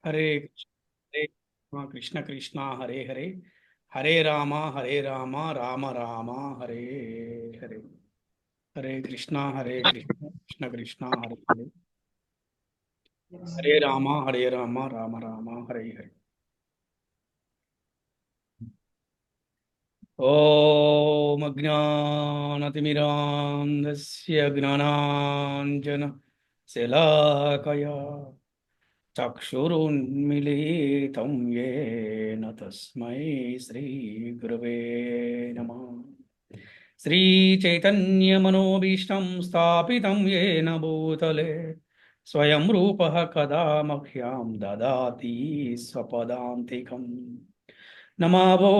హరే హరే కృష్ణ కృష్ణ హరే హరే హరే రామ రామ రామ హరే హరే. హరే కృష్ణ కృష్ణ కృష్ణ హరే హరే హరే రామ రామ రామ హరే హరే. ఓం అజ్ఞానతిమిరాంధస్య జ్ఞానాంజన శలాకయా చక్షురున్మిళితం యేన తస్మై శ్రీగురవే నమః. శ్రీచైతన్యమనోభీష్టం స్థాపితం యేన భూతలే స్వయం రూపः కదా మహ్యం దదాతి స్వపదాంతికం. నమావో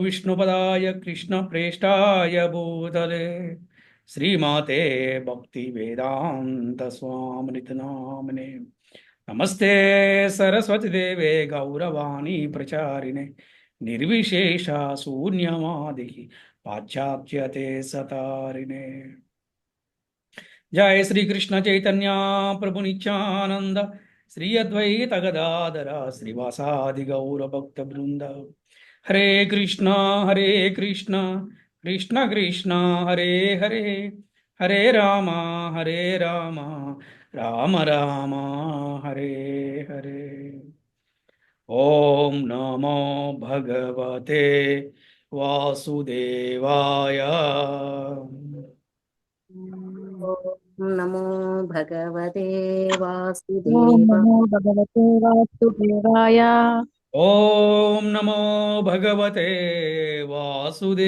విష్ణుపదాయ కృష్ణప్రేష్టాయ భూతలే శ్రీమాతే భక్తి వేదాంత స్వామినితి నామినే. నమస్తే సరస్వతి దేవే గౌరవాణి ప్రచారిణే నిర్విశేష శూన్యవాది పాశ్చాత్యతే సతారిణే. జయ శ్రీకృష్ణ చైతన్య ప్రభు నిత్యానంద శ్రీ అద్వైత గదాధర శ్రీవాసాది గౌర భక్త బృంద. హరే కృష్ణ కృష్ణ కృష్ణ హరే హరే హరే రామ రామ రామ హరే హరే. ఓం నమో భగవతే వాసుదేవాయ. ఓం నమో భగవతే ఓం వాసుదేవ నమో భగవతే వాసుదేవాయ. ఓం నమో భగవతే వాసుదేవాయ.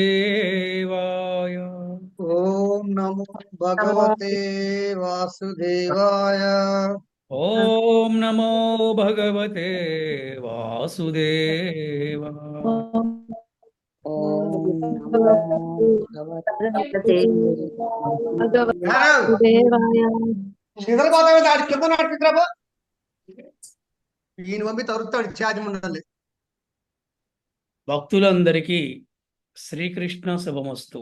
ఓం నమో భగవతే వాసుదేవాయ. ఓం నమో భగవతే వాసుదేవాయ. ఓం నమో భగవతే భగవతే ధ్యానం. వాసుదేవాయ. నిద్రపోతావు ఆడి కింద నడిపిద్రాబా ఈయన పంపి తరుతాడు ఛాతి ఉండాలి. భక్తులందరికీ శ్రీకృష్ణ శుభమస్తు.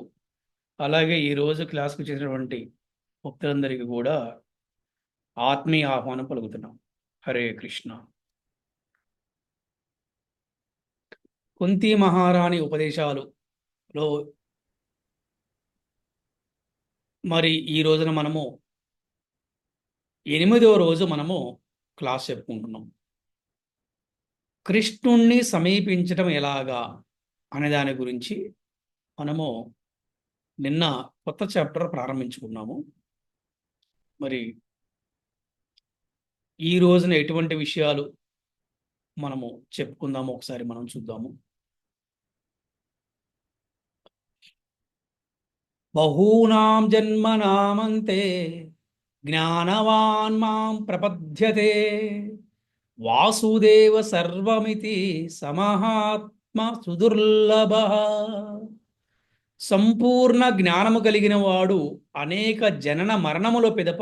అలాగే ఈరోజు క్లాస్కు చేసినటువంటి భక్తులందరికీ కూడా ఆత్మీయ ఆహ్వానం పలుకుతున్నాం. హరే కృష్ణ. కుంతి మహారాణి ఉపదేశాలులో మరి ఈ రోజున మనము 8వ రోజు మనము క్లాస్ చెప్పుకుంటున్నాం. కృష్ణుణ్ణి సమీపించటం ఎలాగా అనే దాని గురించి మనము నిన్న కొత్త చాప్టర్ ప్రారంభించుకున్నాము. మరి ఈ రోజున ఎటువంటి విషయాలు మనము చెప్పుకుందాము ఒకసారి మనం చూద్దాము. బహూనాం జన్మనామంతే జ్ఞానవాన్ మాం ప్రపద్యతే వాసుదేవ సర్వమితి సమహాత్మ సుదుర్లభ. సంపూర్ణ జ్ఞానము కలిగిన వాడు అనేక జనన మరణముల పిదప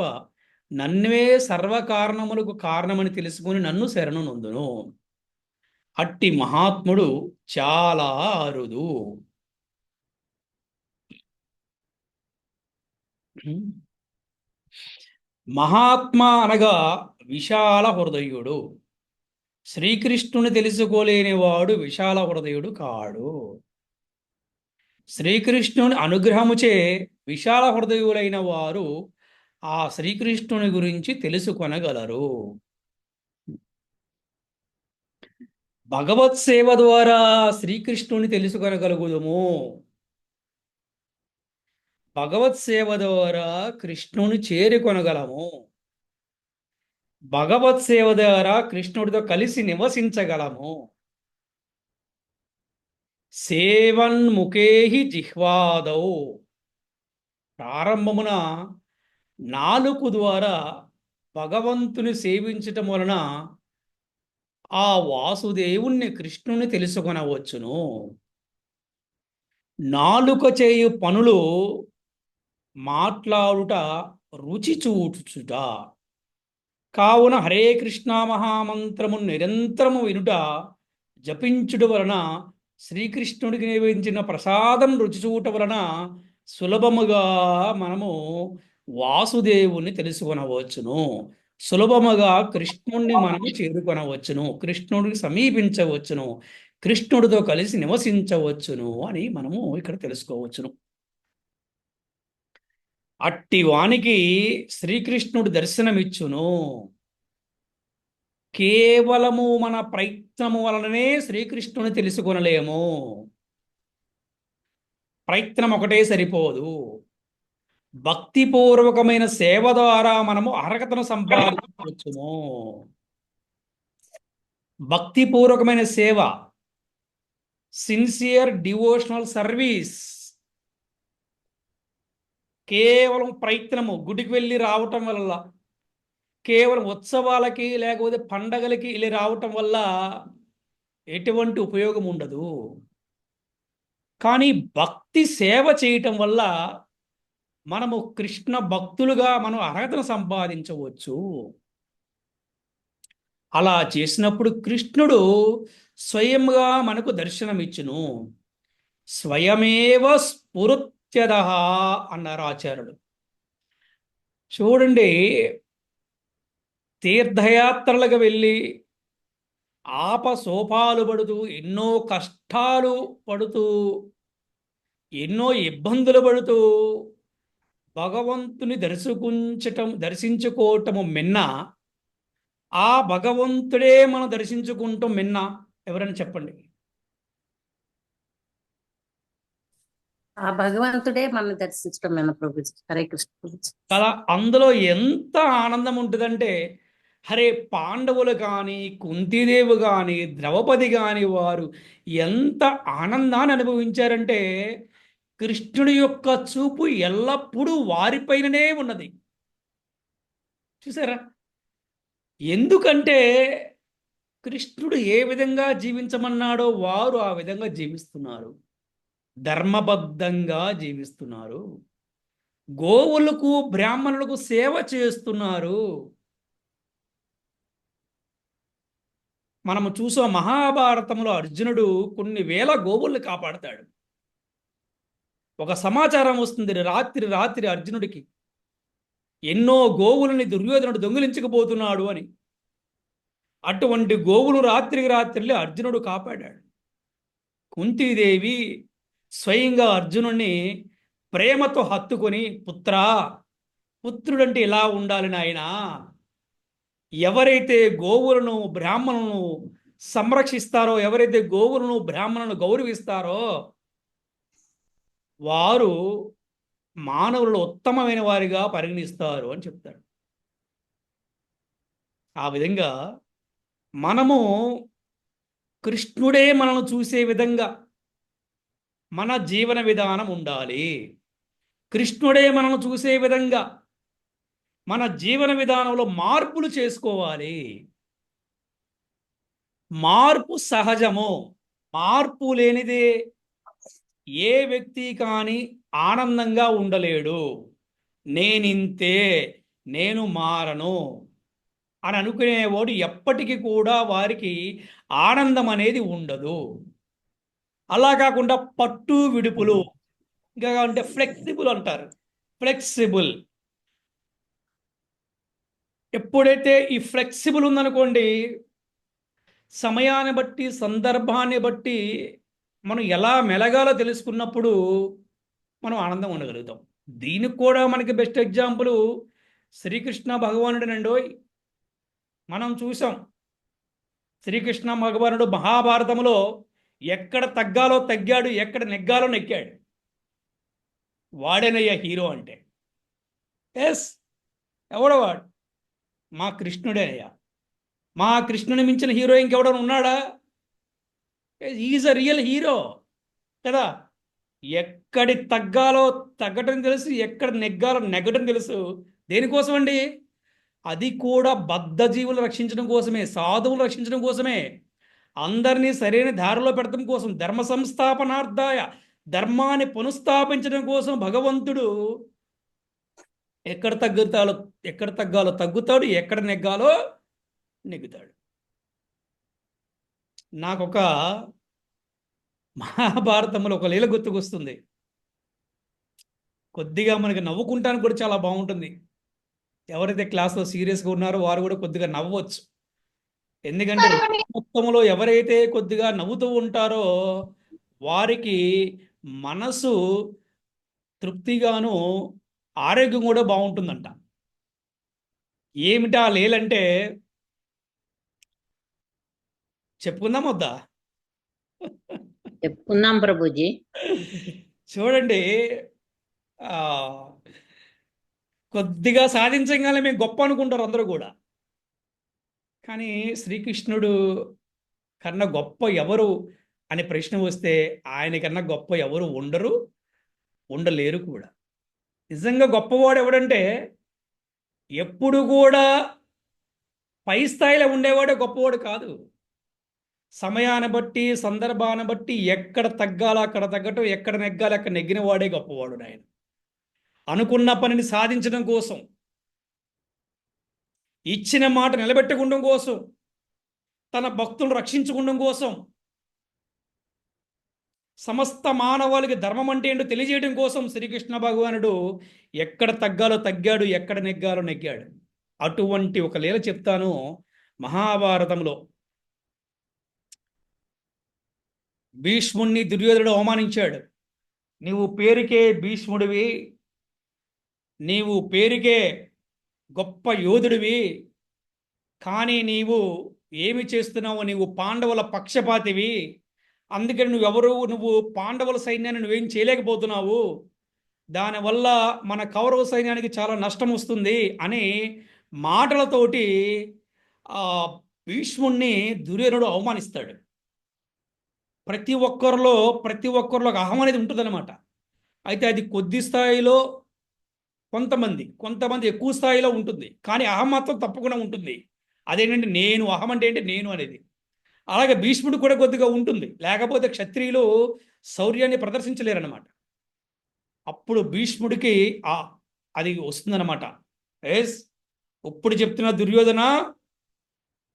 నన్వే సర్వకారణములకు కారణమని తెలుసుకుని నన్ను శరణు నొందును. అట్టి మహాత్ముడు చాలా అరుదు. మహాత్మా అనగా విశాల హృదయుడు. శ్రీకృష్ణుని తెలుసుకోలేనివాడు విశాల హృదయుడు కాడు. శ్రీకృష్ణుని అనుగ్రహముచే విశాల హృదయులైన వారు ఆ శ్రీకృష్ణుని గురించి తెలుసుకొనగలరు. భగవత్ సేవ ద్వారా శ్రీకృష్ణుని తెలుసుకొనగలుగుదుము. భగవత్ సేవ ద్వారా కృష్ణుని చేరుకొనగలము. భగవత్ సేవ ద్వారా కృష్ణుడితో కలిసి నివసించగలము. సేవన్ముఖేహి జిహ్వాదౌ. ప్రారంభమున నాలుక ద్వారా భగవంతుని సేవించటం వలన ఆ వాసుదేవుణ్ణి కృష్ణుని తెలుసుకొనవచ్చును. నాలుక చేయు పనులు మాట్లాడుట రుచి చూచుట. కావున హరే కృష్ణ మహామంత్రము నిరంతరము వినుట జపించుట వలన శ్రీకృష్ణుడికి నివేదించిన ప్రసాదం రుచి చూట వలన సులభముగా మనము వాసుదేవుని తెలుసుకొనవచ్చును. సులభముగా కృష్ణుణ్ణి మనము చేరుకొనవచ్చును, కృష్ణుడికి సమీపించవచ్చును, కృష్ణుడితో కలిసి నివసించవచ్చును అని మనము ఇక్కడ తెలుసుకోవచ్చును. అట్టి వానికి శ్రీకృష్ణుడు దర్శనమిచ్చును. కేవలము మన ప్రయత్నము వలననే శ్రీకృష్ణుని తెలుసుకొనలేము. ప్రయత్నం ఒకటే సరిపోదు. భక్తిపూర్వకమైన సేవ ద్వారా మనము అర్హతను సంపాదించవచ్చును. భక్తిపూర్వకమైన సేవ, సిన్సియర్ డివోషనల్ సర్వీస్, కేవలం ప్రయత్నము, గుడికి వెళ్ళి రావటం వల్ల, కేవలం ఉత్సవాలకి లేకపోతే పండగలకి వెళ్ళి రావటం వల్ల ఎటువంటి ఉపయోగం ఉండదు. కానీ భక్తి సేవ చేయటం వల్ల మనము కృష్ణ భక్తులుగా మనం అర్హతను సంపాదించవచ్చు. అలా చేసినప్పుడు కృష్ణుడు స్వయంగా మనకు దర్శనమిచ్చును. స్వయమేవ స్ఫురుత్యదః అన్నారు ఆచార్యుడు. చూడండి, తీర్థయాత్రలకు వెళ్ళి ఆపసోపాలు పడుతూ, ఎన్నో కష్టాలు పడుతూ, ఎన్నో ఇబ్బందులు పడుతూ భగవంతుని దర్శించుకోవటము మిన్న, ఆ భగవంతుడే మనం దర్శించుకుంటాం మిన్న. ఎవరైనా చెప్పండి. ఆ భగవంతుడే మనం దర్శించడం మన ప్రభుజీ. హరే కృష్ణ ప్రభుజీ. కదా, అందులో ఎంత ఆనందం ఉంటుందంటే, హరే పాండవులు కానీ, కుంతీదేవి కానీ, ద్రౌపది కానీ వారు ఎంత ఆనందాన్ని అనుభవించారంటే, కృష్ణుడి యొక్క చూపు ఎల్లప్పుడూ వారిపైననే ఉన్నది. చూసారా? ఎందుకంటే కృష్ణుడు ఏ విధంగా జీవించమన్నాడో వారు ఆ విధంగా జీవిస్తున్నారు, ధర్మబద్ధంగా జీవిస్తున్నారు, గోవులకు బ్రాహ్మణులకు సేవ చేస్తున్నారు. మనము చూసాం, మహాభారతంలో అర్జునుడు కొన్ని వేల గోవుల్ని కాపాడతాడు. ఒక సమాచారం వస్తుంది రాత్రి అర్జునుడికి, ఎన్నో గోవులని దుర్యోధనుడు దొంగిలించకపోతున్నాడు అని. అటువంటి గోవులు రాత్రికి అర్జునుడు కాపాడాడు. కుంతీదేవి స్వయంగా అర్జునుడిని ప్రేమతో హత్తుకొని, పుత్రుడంటే ఇలా ఉండాలి నాయనా, ఎవరైతే గోవులను బ్రాహ్మణులను సంరక్షిస్తారో, ఎవరైతే గోవులను బ్రాహ్మణులను గౌరవిస్తారో వారు మానవులలో ఉత్తమమైన వారిగా పరిగణిస్తారు అని చెప్తాడు. ఆ విధంగా మనము కృష్ణుడే మనల్ని చూసే విధంగా మన జీవన విధానం ఉండాలి. కృష్ణుడే మనల్ని చూసే విధంగా మన జీవన విధానంలో మార్పులు చేసుకోవాలి. మార్పు సహజము. మార్పు లేనిదే ఏ వ్యక్తి కానీ ఆనందంగా ఉండలేడు. నేనింతే, నేను మారను అని అనుకునేవాడు ఎప్పటికీ కూడా వారికి ఆనందం అనేది ఉండదు. అలా కాకుండా పట్టు విడుపులు, ఇంకా అంటే ఫ్లెక్సిబుల్ అంటారు, ఫ్లెక్సిబుల్. ఎప్పుడైతే ఈ ఫ్లెక్సిబుల్ ఉందనుకోండి, సమయాన్ని బట్టి సందర్భాన్ని బట్టి మనం ఎలా మెలగాలో తెలుసుకున్నప్పుడు మనం ఆనందం ఉండగలుగుతాం. దీనికి కూడా మనకి బెస్ట్ ఎగ్జాంపుల్ శ్రీకృష్ణ భగవానుడేనండోయ్. మనం చూసాం, శ్రీకృష్ణ భగవానుడు మహాభారతంలో ఎక్కడ తగ్గాలో తగ్గాడు, ఎక్కడ నెగ్గాలో నెగ్గాడు. వాడేనయ్యా హీరో అంటే. ఎస్, ఎవడవాడు? మా కృష్ణుడే అయ్యా. మా కృష్ణుని మించిన హీరో ఇంకెవడన్నా ఉన్నాడా? ఈజ్ అ రియల్ హీరో కదా. ఎక్కడి తగ్గాలో తగ్గటం తెలుసు, ఎక్కడ నెగ్గాలో నెగ్గటం తెలుసు. దేనికోసం అండి? అది కూడా బద్ధ జీవులు రక్షించడం కోసమే, సాధువులు రక్షించడం కోసమే, అందరినీ సరైన దారిలో పెట్టడం కోసం, ధర్మ సంస్థాపనార్థాయ, ధర్మాన్ని పునఃస్థాపించడం కోసం భగవంతుడు ఎక్కడ తగ్గాలో తగ్గుతాడు, ఎక్కడ నెగ్గాలో నెగ్గుతాడు. నాకొక మహాభారతంలో ఒక లీల గుర్తుకొస్తుంది. కొద్దిగా మనకి నవ్వుకుంటానికి కూడా చాలా బాగుంటుంది. ఎవరైతే క్లాస్లో సీరియస్గా ఉన్నారో వారు కూడా కొద్దిగా నవ్వచ్చు. ఎందుకంటే రోజు మొత్తంలో ఎవరైతే కొద్దిగా నవ్వుతూ ఉంటారో వారికి మనసు తృప్తిగాను ఆరోగ్యం కూడా బాగుంటుందంట. ఏమిటా లేలంటే చెప్పుకుందాం వద్దా? చెప్పుకుందాం ప్రభుజీ. చూడండి, ఆ కొద్దిగా సాధించగానే మేము గొప్ప అనుకుంటారు అందరూ కూడా. కానీ శ్రీకృష్ణుడు కన్నా గొప్ప ఎవరు అనే ప్రశ్న వస్తే ఆయన కన్నా గొప్ప ఎవరు ఉండరు, ఉండలేరు కూడా. నిజంగా గొప్పవాడు ఎవడంటే ఎప్పుడు కూడా పై స్థాయిలో ఉండేవాడే గొప్పవాడు కాదు. సమయాన్ని బట్టి సందర్భాన్ని బట్టి ఎక్కడ తగ్గాలో అక్కడ తగ్గటం, ఎక్కడ నెగ్గాలో అక్కడ నెగ్గిన వాడే గొప్పవాడు. ఆయన అనుకున్న పనిని సాధించడం కోసం, ఇచ్చిన మాట నిలబెట్టుకోవడం కోసం, తన భక్తులను రక్షించుకోవడం కోసం, సమస్త మానవాళికి ధర్మం అంటే ఏంటో తెలియజేయడం కోసం శ్రీకృష్ణ భగవానుడు ఎక్కడ తగ్గాలో తగ్గాడు, ఎక్కడ నెగ్గాలో నెగ్గాడు. అటువంటి ఒక లీల చెప్తాను. మహాభారతంలో భీష్ముణ్ణి దుర్యోధనుడు అవమానించాడు. నీవు పేరుకే భీష్ముడివి, నీవు పేరుకే గొప్ప యోధుడివి, కానీ నీవు ఏమి చేస్తున్నావు? నీవు పాండవుల పక్షపాతివి, అందుకని నువ్వు పాండవుల సైన్యాన్ని నువ్వేం చేయలేకపోతున్నావు, దానివల్ల మన కౌరవ సైన్యానికి చాలా నష్టం వస్తుంది అని మాటలతోటి భీష్ముణ్ణి దుర్యోధనుడు అవమానిస్తాడు. ప్రతి ఒక్కరిలో ఒక అహం అనేది ఉంటుందన్నమాట. అయితే అది కొద్ది స్థాయిలో కొంతమంది ఎక్కువ స్థాయిలో ఉంటుంది, కానీ అహం మాత్రం తప్పకుండా ఉంటుంది. అదేంటంటే నేను, అహం అంటే ఏంటి నేను అనేది. అలాగే భీష్ముడు కూడా కొద్దిగా ఉంటుంది, లేకపోతే క్షత్రియులు శౌర్యాన్ని ప్రదర్శించలేరన్నమాట. అప్పుడు భీష్ముడికి అది వస్తుందన్నమాట. ఎస్, ఇప్పుడు చెప్తున్న దుర్యోధన,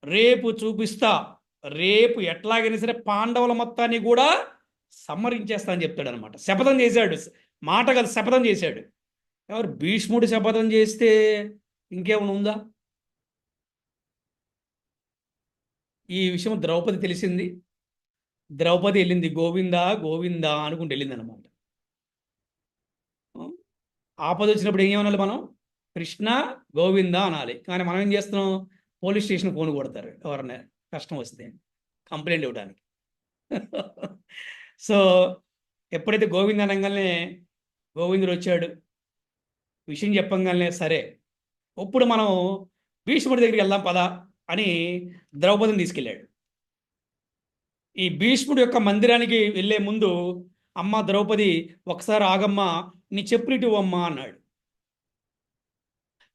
రేపు చూపిస్తా, రేపు ఎట్లాగైనా సరే పాండవుల మొత్తాన్ని కూడా సంహరించేస్తా అని చెప్తాడు అనమాట. శపథం చేశాడు, మాట కాదు శపథం చేశాడు. ఎవరు? భీష్ముడు శపథం చేస్తే ఇంకేమైనా ఉందా? ఈ విషయం ద్రౌపది తెలిసింది. ద్రౌపది వెళ్ళింది, గోవిందా గోవిందా అనుకుంటూ వెళ్ళింది అనమాట. ఆపద వచ్చినప్పుడు ఏమనాలి మనం? కృష్ణ గోవిందా అనాలి. కానీ మనం ఏం చేస్తున్నాం? పోలీస్ స్టేషన్ ఫోన్ కొడతారు ఎవరన్నా కష్టం వస్తే కంప్లైంట్ ఇవ్వడానికి. సో ఎప్పుడైతే గోవింద అనగానే గోవిందుడు వచ్చాడు, విషయం చెప్పంగానే సరే ఇప్పుడు మనం భీష్ముడి దగ్గరికి వెళ్దాం పదా అని ద్రౌపదిని తీసుకెళ్ళాడు. ఈ భీష్ముడి యొక్క మందిరానికి వెళ్ళే ముందు, అమ్మ ద్రౌపది ఒకసారి ఆగమ్మ, నీ చెప్పులు ఇటు అమ్మ అన్నాడు.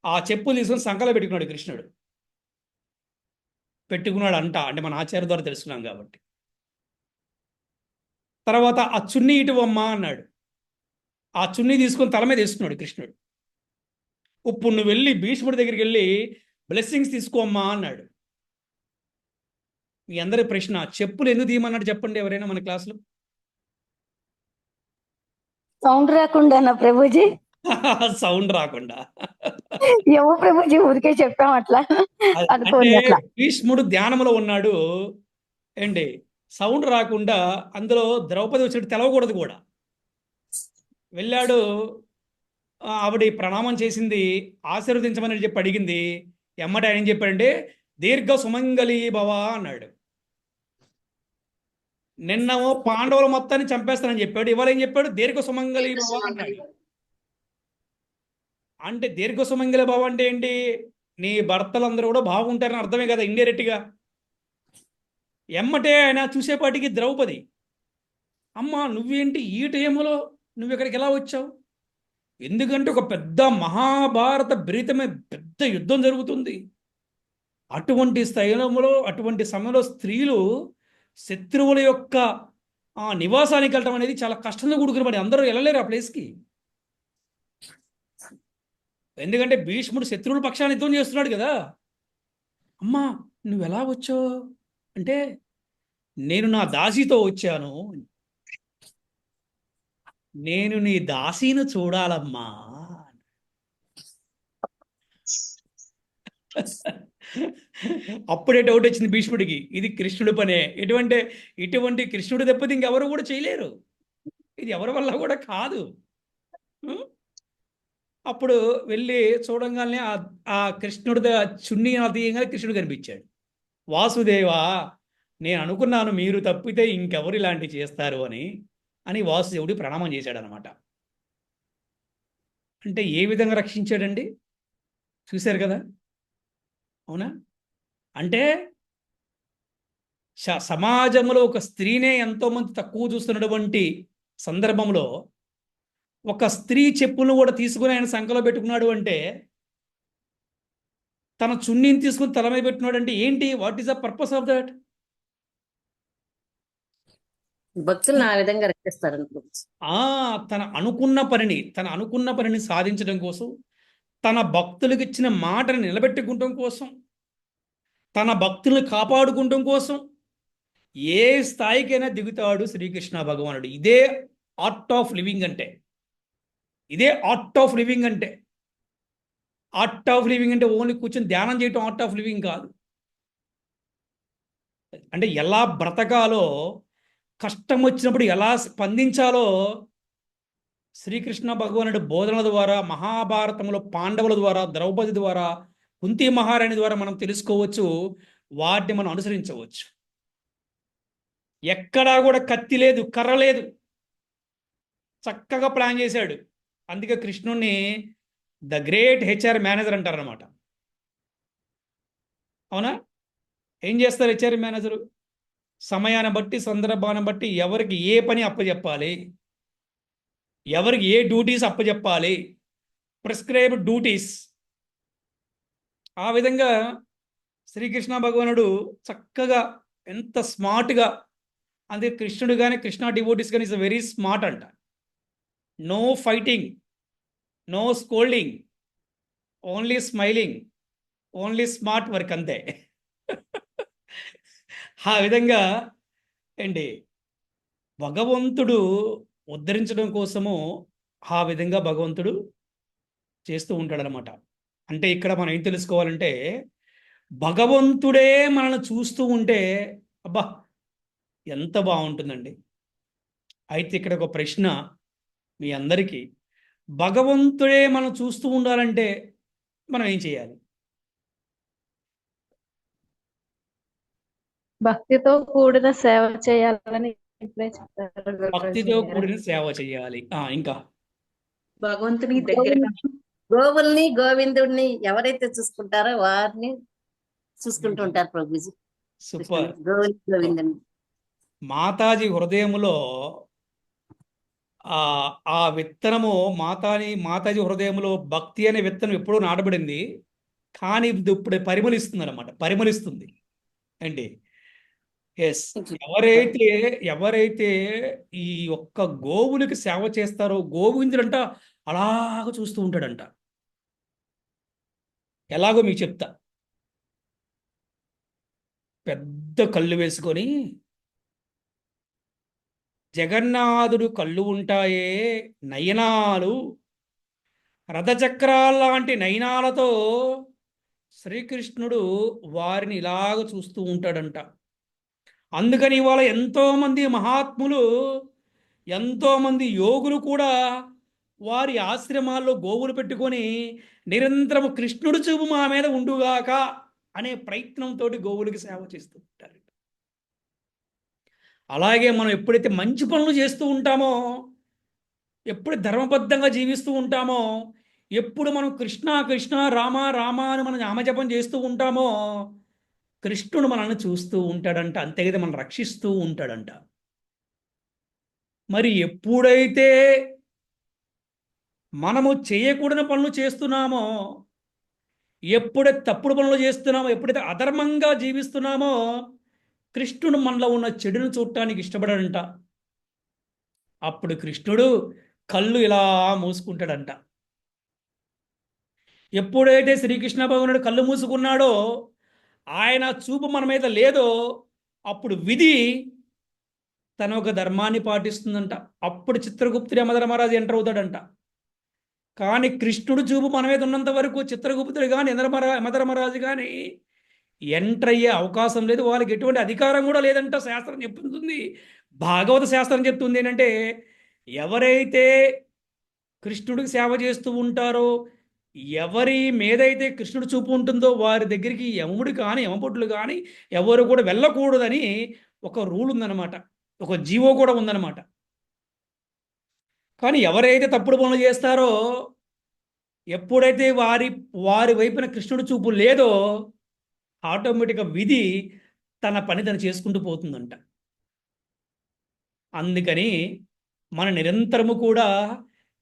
ఆ చెప్పులు తీసుకొని సంకలో పెట్టుకున్నాడు కృష్ణుడు. పెట్టుకున్నాడు అంటే మన ఆచార్య ద్వారా తెలుసుకున్నాం కాబట్టి. తర్వాత ఆ చున్నీ ఇటు అమ్మ అన్నాడు. ఆ చున్నీ తీసుకొని తల మీద వేసుకున్నాడు కృష్ణుడు. ఇప్పుడు నువ్వు వెళ్ళి భీష్ముడి దగ్గరికి వెళ్ళి బ్లెస్సింగ్స్ తీసుకోమ్మా అన్నాడు. మీ అందరి ప్రశ్న, చెప్పులు ఎందుకు తీయమన్నాడు చెప్పండి ఎవరైనా మన క్లాసులో? సౌండ్ రాకుండా ప్రభుజీ. సౌండ్ రాకుండా. ఏమో ప్రభుజీ, ఊరికే చెప్పాం అట్లా అనుకోండి. అట్లా భీష్ముడు ధ్యానంలో ఉన్నాడు ఏంటి, సౌండ్ రాకుండా. అందులో ద్రౌపది వచ్చినట్టు తెలవకూడదు కూడా. వెళ్ళాడు, ఆవిడ ప్రణామం చేసింది, ఆశీర్వదించమని చెప్పి అడిగింది. ఎమ్మట ఆయన ఏం చెప్పాడంటే దీర్ఘ సుమంగళి భవ అన్నాడు. నిన్నమో పాండవుల మొత్తాన్ని చంపేస్తానని చెప్పాడు, ఇవాళ ఏం చెప్పాడు? దీర్ఘ సుమంగళి భవ అన్నాడు. అంటే దీర్ఘ సుమంగళి భవ అంటే ఏంటి? నీ భర్తలందరూ కూడా బాగుంటారని అర్థమే కదా, ఇండైరెక్ట్గా. ఎమ్మటే ఆయన చూసేపాటికి ద్రౌపది, అమ్మ నువ్వేంటి ఈ టైంలో, నువ్వు ఇక్కడికి ఎలా వచ్చావు? ఎందుకంటే ఒక పెద్ద మహాభారత భరితమే పెద్ద యుద్ధం జరుగుతుంది. అటువంటి స్థలంలో, అటువంటి సమయంలో స్త్రీలు శత్రువుల యొక్క నివాసానికి వెళ్ళటం అనేది చాలా కష్టంగా కూడుకుని పని. అందరూ వెళ్ళలేరు ఆ ప్లేస్కి. ఎందుకంటే భీష్ముడు శత్రువుల పక్షాన్ని యుద్ధం చేస్తున్నాడు కదా. అమ్మా నువ్వు ఎలా వచ్చావు అంటే, నేను నా దాసితో వచ్చాను, నేను నీ దాసీను చూడాలమ్మా. అప్పుడే డౌట్ వచ్చింది భీష్ముడికి, ఇది కృష్ణుడి పనే. ఇటువంటి కృష్ణుడు తప్పితే ఇంకెవరు కూడా చేయలేరు, ఇది ఎవరి వల్ల కూడా కాదు. ఉం? అప్పుడు వెళ్ళి చూడంగానే ఆ కృష్ణుడి చున్నీ తీయంగానే కృష్ణుడు కనిపించాడు. వాసుదేవా, నేను అనుకున్నాను మీరు తప్పితే ఇంకెవరు ఇలాంటివి చేస్తారు అని వాసుదేవుడి ప్రణామం చేశాడు అనమాట. అంటే ఏ విధంగా రక్షించాడండి, చూశారు కదా. అవునా? అంటే సమాజంలో ఒక స్త్రీనే ఎంతోమంది తక్కువ చూస్తున్నటువంటి సందర్భంలో ఒక స్త్రీ చెప్పులను కూడా తీసుకుని ఆయన సంకలో పెట్టుకున్నాడు అంటే, తన చున్నీని తీసుకుని తల మీద పెట్టుకున్నాడు అంటే ఏంటి, what is the purpose of that? భక్తులను ఆ విధంగా రక్షిస్తారని ప్రభుజీ. తన అనుకున్న పనిని సాధించడం కోసం, తన భక్తులకు ఇచ్చిన మాటను నిలబెట్టుకుంటం కోసం, తన భక్తులను కాపాడుకుంటం కోసం ఏ స్థాయికైనా దిగుతాడు శ్రీకృష్ణ భగవానుడు. ఇదే ఆర్ట్ ఆఫ్ లివింగ్ అంటే. ఆర్ట్ ఆఫ్ లివింగ్ అంటే ఓన్లీ కూర్చొని ధ్యానం చేయటం ఆర్ట్ ఆఫ్ లివింగ్ కాదు. అంటే ఎలా బ్రతకాలో, కష్టం వచ్చినప్పుడు ఎలా స్పందించాలో శ్రీకృష్ణ భగవానుడి బోధనల ద్వారా, మహాభారతంలో పాండవుల ద్వారా, ద్రౌపది ద్వారా, కుంతి మహారాణి ద్వారా మనం తెలుసుకోవచ్చు, వాటిని మనం అనుసరించవచ్చు. ఎక్కడా కూడా కత్తి లేదు, కర్ర లేదు, చక్కగా ప్లాన్ చేశాడు. అందుకే కృష్ణుణ్ణి ద గ్రేట్ హెచ్ఆర్ మేనేజర్ అంటారనమాట. అవునా? ఏం చేస్తారు హెచ్ఆర్ మేనేజరు? సమయాన్ని బట్టి, సందర్భాన్ని బట్టి ఎవరికి ఏ పని అప్పచెప్పాలి, ఎవరికి ఏ డ్యూటీస్ అప్పచెప్పాలి, ప్రిస్క్రైబ్డ్ డ్యూటీస్. ఆ విధంగా శ్రీకృష్ణ భగవానుడు చక్కగా, ఎంత స్మార్ట్గా, అందుకే కృష్ణుడు కానీ కృష్ణ డివోటీస్ కానీ ఇస్ వెరీ స్మార్ట్ అంట. No fighting, no scolding, only smiling, only smart work, అంతే. ఆ విధంగా ఏంటి, భగవంతుడు ఉద్ధరించడం కోసము ఆ విధంగా భగవంతుడు చేస్తూ ఉంటాడనమాట. అంటే ఇక్కడ మనం ఏం తెలుసుకోవాలంటే, భగవంతుడే మనల్ని చూస్తూ ఉంటే అబ్బా ఎంత బాగుంటుందండి. అయితే ఇక్కడ ఒక ప్రశ్న మీ అందరికీ, భగవంతుడే మనం చూస్తూ ఉండాలంటే మనం ఏం చేయాలి? భక్తితో కూడిన సేవ చేయాలని ఇప్పుడే చెప్పారు భక్తితో కూడిన సేవ చేయాలి. ఇంకా భగవంతునికి దగ్గరగా గోవుల్ని, గోవిందుడిని ఎవరైతే చూసుకుంటారో వారిని చూసుకుంటూ ఉంటారు ప్రభుజీ. సూపర్. గోవిందుని మాతాజీ హృదయములో ఆ విత్తనము, మాతాజీ హృదయంలో భక్తి అనే విత్తనం ఎప్పుడూ నాటబడింది, కానీ ఇది ఇప్పుడు పరిమళిస్తుంది అండి. ఎస్, ఎవరైతే ఈ ఒక్క గోవులకి సేవ చేస్తారో, గోవిందుడంట అలాగ చూస్తూ ఉంటాడంట. ఎలాగో మీకు చెప్తా. పెద్ద కళ్ళు వేసుకొని, జగన్నాథుడు కళ్ళు ఉంటాయే నయనాలు, రథచక్రాల్లాంటి నయనాలతో శ్రీకృష్ణుడు వారిని ఇలాగ చూస్తూ ఉంటాడంట. అందుకని ఇవాళ ఎంతోమంది మహాత్ములు, ఎంతోమంది యోగులు కూడా వారి ఆశ్రమాల్లో గోవులు పెట్టుకొని నిరంతరము కృష్ణుడు చూపు మా మీద ఉండుగాక అనే ప్రయత్నంతో గోవులకి సేవ చేస్తూ ఉంటారు. అలాగే మనం ఎప్పుడైతే మంచి పనులు చేస్తూ ఉంటామో, ఎప్పుడు ధర్మబద్ధంగా జీవిస్తూ ఉంటామో, ఎప్పుడు మనం కృష్ణ కృష్ణ రామ రామ అని మనం నామజపం చేస్తూ ఉంటామో, కృష్ణుడు మనల్ని చూస్తూ ఉంటాడంట. అంతేకాదు మనం రక్షిస్తూ ఉంటాడంట. మరి ఎప్పుడైతే మనము చేయకూడని పనులు చేస్తున్నామో, ఎప్పుడైతే తప్పుడు పనులు చేస్తున్నామో, ఎప్పుడైతే అధర్మంగా జీవిస్తున్నామో, కృష్ణుడు మనలో ఉన్న చెడును చూడటానికి ఇష్టపడాడంట. అప్పుడు కృష్ణుడు కళ్ళు ఇలా మూసుకుంటాడంట. ఎప్పుడైతే శ్రీకృష్ణ భగవానుడు కళ్ళు మూసుకున్నాడో, ఆయన చూపు మన మీద లేదో, అప్పుడు విధి తన ఒక ధర్మాన్ని పాటిస్తుందంట. అప్పుడు చిత్రగుప్తుడు యమధర్మరాజు ఎంటర్ అవుతాడంట. కానీ కృష్ణుడు చూపు మన మీద ఉన్నంత వరకు చిత్రగుప్తుడు కానీ యమధర్మరాజు కానీ ఎంటర్ అయ్యే అవకాశం లేదు. వాళ్ళకి ఎటువంటి అధికారం కూడా లేదంట. శాస్త్రం చెప్తుంది, భాగవత శాస్త్రం చెప్తుంది ఏంటంటే, ఎవరైతే కృష్ణుడికి సేవ చేస్తూ ఉంటారో, ఎవరి మీదైతే కృష్ణుడు చూపు ఉంటుందో వారి దగ్గరికి యముడు కానీ యమపొట్లు కానీ ఎవరు కూడా వెళ్ళకూడదని ఒక రూల్ ఉందన్నమాట, ఒక జీవో కూడా ఉందన్నమాట. కానీ ఎవరైతే తప్పుడు పనులు చేస్తారో, ఎప్పుడైతే వారి వారి వైపున కృష్ణుడి చూపు లేదో ఆటోమేటిక్గా విధి తన పని తను చేసుకుంటూ పోతుందంట. అందుకని మన నిరంతరము కూడా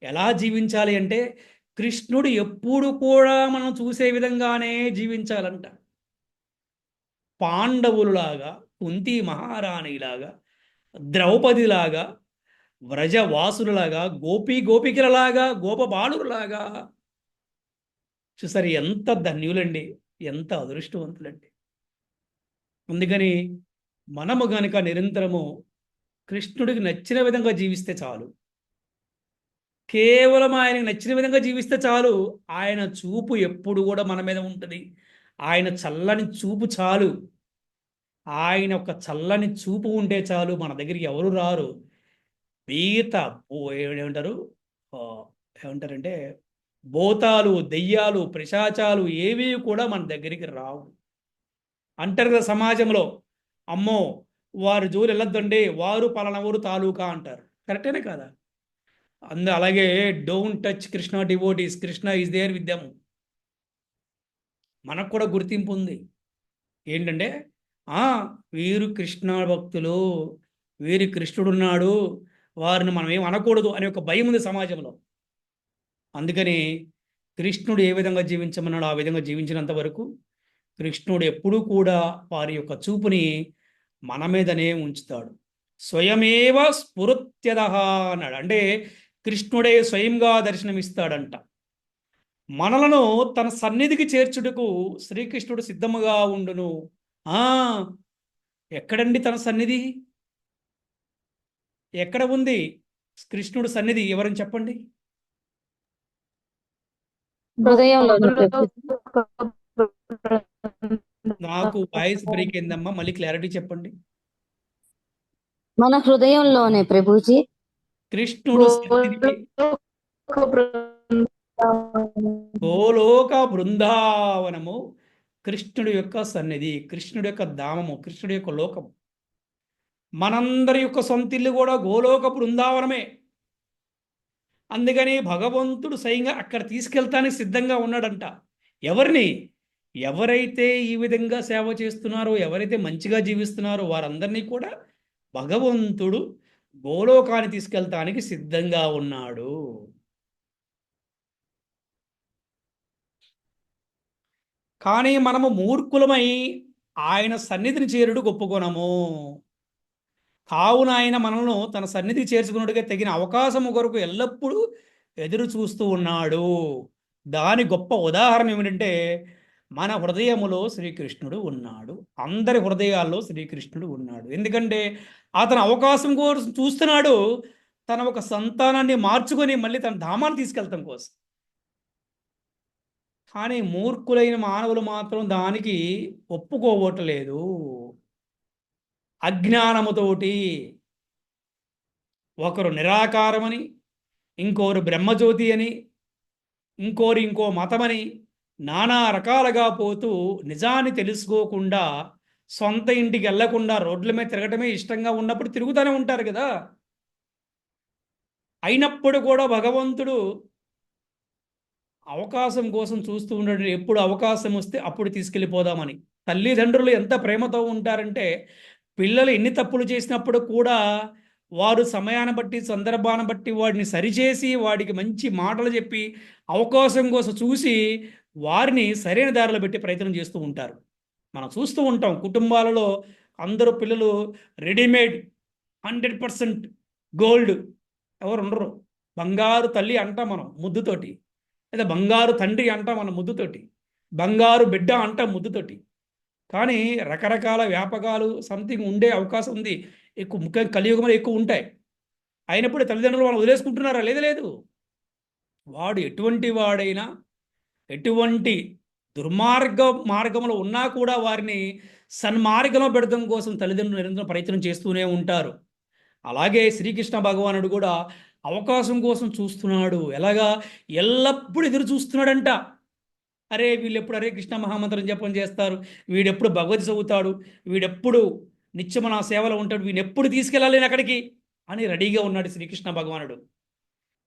ఎలా జీవించాలి అంటే, కృష్ణుడు ఎప్పుడు కూడా మనం చూసే విధంగానే జీవించాలంట. పాండవులులాగా, కుంతి మహారాణిలాగా, ద్రౌపదిలాగా, వ్రజవాసులలాగా, గోపికలలాగా, గోపబాలులాగా. చూసారు ఎంత ధన్యులండి, ఎంత అదృష్టవంతులండి. అందుకని మనము గనుక నిరంతరము కృష్ణుడికి నచ్చిన విధంగా జీవిస్తే చాలు, కేవలం ఆయనకు నచ్చిన విధంగా జీవిస్తే చాలు. ఆయన చూపు ఎప్పుడు కూడా మన మీద ఉంటుంది. ఆయన చల్లని చూపు చాలు. ఆయన ఒక చల్లని చూపు ఉంటే చాలు, మన దగ్గరికి ఎవరు రారు. మిగతా ఏమంటారు ఏమంటారంటే భూతాలు, దెయ్యాలు, పిశాచాలు ఏవి కూడా మన దగ్గరికి రావు అంటారు కదా సమాజంలో. అమ్మో వారు జోలు వెళ్ళొద్దండి, వారు పలానా ఊరు తాలూకా అంటారు. కరెక్టేనే కదా? అలాగే don't touch Krishna devotees, Krishna is there with them. మనకు కూడా గుర్తింపు ఉంది ఏంటంటే, వీరు కృష్ణ భక్తులు, వీరి కృష్ణుడు ఉన్నాడు, వారిని మనం ఏం అనకూడదు అనే ఒక భయం ఉంది సమాజంలో. అందుకని కృష్ణుడు ఏ విధంగా జీవించమన్నాడో ఆ విధంగా జీవించినంత వరకు కృష్ణుడు ఎప్పుడూ కూడా వారి యొక్క చూపుని మన మీదనే ఉంచుతాడు. స్వయమేవ స్ఫురుత్యదః అన్నాడు. అంటే కృష్ణుడే స్వయంగా దర్శనమిస్తాడంట. మనలను తన సన్నిధికి చేర్చుటకు శ్రీకృష్ణుడు సిద్ధముగా ఉండును. ఎక్కడండి తన సన్నిధి? ఎక్కడ ఉంది కృష్ణుడు సన్నిధి? ఎవరని చెప్పండి. హృదయంలో నాకు వాయిస్ బ్రేక్ అయిందమ్మా, మళ్ళీ క్లారిటీ చెప్పండి. మన హృదయంలోనే ప్రభుజీ. కృష్ణుడు సన్నిధి గోలోక బృందావనము కృష్ణుడి యొక్క సన్నిధి, కృష్ణుడి యొక్క ధామము, కృష్ణుడి యొక్క లోకము. మనందరి యొక్క సొంతిల్లు కూడా గోలోక బృందావనమే. అందుకని భగవంతుడు స్వయంగా అక్కడ తీసుకెళ్తానికి సిద్ధంగా ఉన్నాడంట. ఎవరిని? ఎవరైతే ఈ విధంగా సేవ చేస్తున్నారో, ఎవరైతే మంచిగా జీవిస్తున్నారో వారందరినీ కూడా భగవంతుడు గోలోకాన్ని తీసుకెళ్తానికి సిద్ధంగా ఉన్నాడు. కానీ మనము మూర్ఖులమై ఆయన సన్నిధిని చేరుడు ఒప్పుకొనము. కావున ఆయన మనల్ని తన సన్నిధి చేర్చుకున్నట్టుగా తగిన అవకాశము కొరకు ఎల్లప్పుడూ ఎదురు చూస్తూ ఉన్నాడు. దాని గొప్ప ఉదాహరణ ఏమిటంటే, మన హృదయములో శ్రీకృష్ణుడు ఉన్నాడు. అందరి హృదయాల్లో శ్రీకృష్ణుడు ఉన్నాడు. ఎందుకంటే అతను అవకాశం కోసం చూస్తున్నాడు, తన ఒక సంతానాన్ని మార్చుకొని మళ్ళీ తన ధామాన్ని తీసుకెళ్తాం కోసం. కానీ మూర్ఖులైన మానవులు మాత్రం దానికి ఒప్పుకోవట్లేదు. అజ్ఞానముతోటి ఒకరు నిరాకారమని, ఇంకోరు బ్రహ్మజ్యోతి అని, ఇంకో మతమని నానా రకాలుగా పోతూ నిజాన్ని తెలుసుకోకుండా, సొంత ఇంటికి వెళ్లకుండా రోడ్ల మీద తిరగటమే ఇష్టంగా ఉన్నప్పుడు తిరుగుతూనే ఉంటారు కదా. అయినప్పుడు కూడా భగవంతుడు అవకాశం కోసం చూస్తూ ఉన్నాడు. ఎప్పుడు అవకాశం వస్తే అప్పుడు తీసుకెళ్ళిపోదామని. తల్లిదండ్రులు ఎంత ప్రేమతో ఉంటారంటే, పిల్లలు ఎన్ని తప్పులు చేసినప్పుడు కూడా వారు సమయాన్ని బట్టి, సందర్భాన్ని బట్టి వాడిని సరిచేసి, వాడికి మంచి మాటలు చెప్పి, అవకాశం కోసం చూసి వారిని సరైన దారిలో పెట్టి ప్రయత్నం చేస్తూ ఉంటారు. మనం చూస్తూ ఉంటాం కుటుంబాలలో అందరూ పిల్లలు రెడీమేడ్ 100% గోల్డ్ ఎవరు ఉండరు. బంగారు తల్లి అంటాం మనం ముద్దుతోటి, లేదా బంగారు తండ్రి అంటాం మనం ముద్దుతోటి, బంగారు బిడ్డ అంటాం ముద్దుతోటి. కానీ రకరకాల వ్యాపకాలు సంథింగ్ ఉండే అవకాశం ఉంది. ఎక్కువ ముఖ్యంగా కలియుగంలో ఎక్కువ ఉంటాయి. అయినప్పుడు తల్లిదండ్రులు వాళ్ళు వదిలేసుకుంటున్నారా? లేదు. వాడు ఎటువంటి వాడైనా ఎటువంటి మార్గంలో ఉన్నా కూడా వారిని సన్మార్గంలో పెడతం కోసం తల్లిదండ్రులు నిరంతరం ప్రయత్నం చేస్తూనే ఉంటారు. అలాగే శ్రీకృష్ణ భగవానుడు కూడా అవకాశం కోసం చూస్తున్నాడు. ఎలాగా? ఎల్లప్పుడూ ఎదురు చూస్తున్నాడంట. అరే వీళ్ళు ఎప్పుడు హరే కృష్ణ మహామంత్రం జపం చేస్తారు, వీడెప్పుడు భగవద్గీత చదువుతాడు, వీడెప్పుడు నిత్యము నా సేవలో ఉంటాడు, వీడిని ఎప్పుడు తీసుకెళ్ళాలి నేను అక్కడికి అని రెడీగా ఉన్నాడు శ్రీకృష్ణ భగవానుడు.